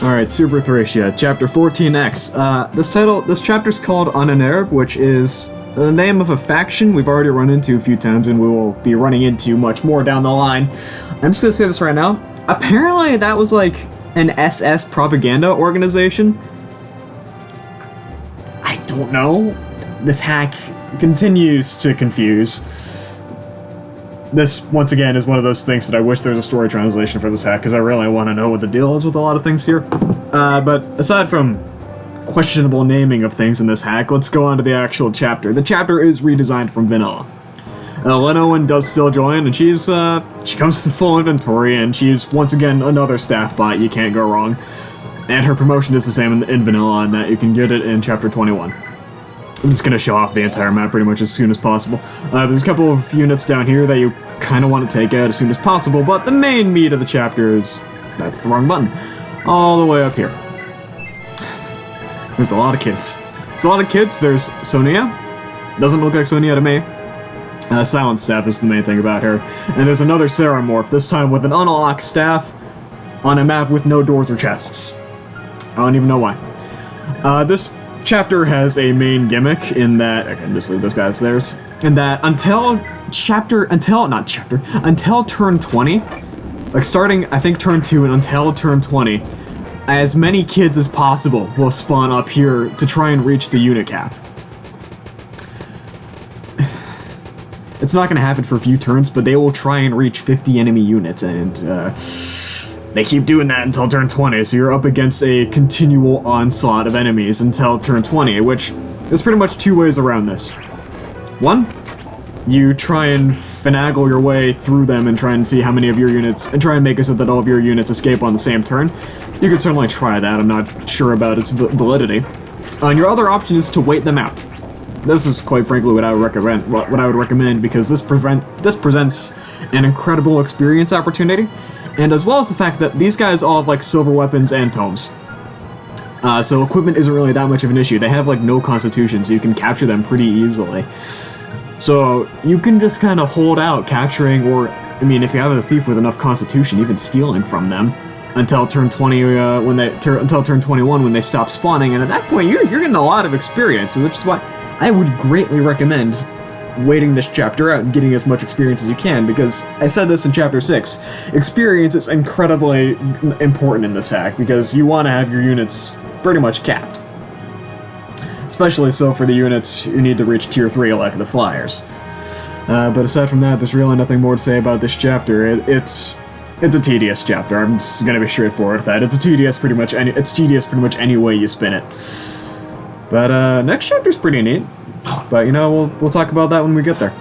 Alright, Super Thracia, Chapter 14X. This chapter's called Unnerved, which is the name of a faction we've already run into a few times and we will be running into much more down the line. I'm just gonna say this right now. Apparently that was like an SS propaganda organization. I don't know. This hack continues to confuse. This, once again, is one of those things that I wish there was a story translation for this hack, because I really want to know what the deal is with a lot of things here. But aside from questionable naming of things in this hack, let's go on to the actual chapter. The chapter is redesigned from vanilla. Lenoan does still join, and she comes to full inventory, and she's, once again, another staff bot, you can't go wrong. And her promotion is the same in vanilla, and that you can get it in Chapter 21. I'm just going to show off the entire map pretty much as soon as possible. There's a couple of units down here that you kind of want to take out as soon as possible, but the main meat of the chapter is... that's the wrong button. All the way up here. There's a lot of kids. There's a lot of kids. There's Sonia. Doesn't look like Sonia to me. Silent Staff is the main thing about her. And there's another Ceramorph, this time with an unlocked staff on a map with no doors or chests. I don't even know why. This chapter has a main gimmick in that, I can just leave those guys theirs, in that until turn 20, like starting, I think, turn 2 and until turn 20, as many kids as possible will spawn up here to try and reach the unit cap. It's not going to happen for a few turns, but they will try and reach 50 enemy units, and they keep doing that until turn 20, so you're up against a continual onslaught of enemies until turn 20, which is pretty much two ways around this. One, you try and finagle your way through them and try and see how many of your units, and try and make it so that all of your units escape on the same turn. You could certainly try that, I'm not sure about its validity. And your other option is to wait them out. This is quite frankly what I would recommend, because this presents an incredible experience opportunity. And as well as the fact that these guys all have, like, silver weapons and tomes. So equipment isn't really that much of an issue. They have, like, no constitution, so you can capture them pretty easily. So you can just kind of hold out capturing, or, I mean, if you have a thief with enough constitution, even stealing from them, until turn 20, until turn 21 when they stop spawning, and at that point you're getting a lot of experience, which is why I would greatly recommend waiting this chapter out and getting as much experience as you can, because I said this in Chapter 6, experience is incredibly important in this hack, because you want to have your units pretty much capped. Especially so for the units who need to reach Tier 3, like the Flyers. But aside from that, there's really nothing more to say about this chapter. It's a tedious chapter, I'm just gonna be straightforward with that. It's tedious pretty much any way you spin it. But next chapter's pretty neat. But, you know, we'll talk about that when we get there.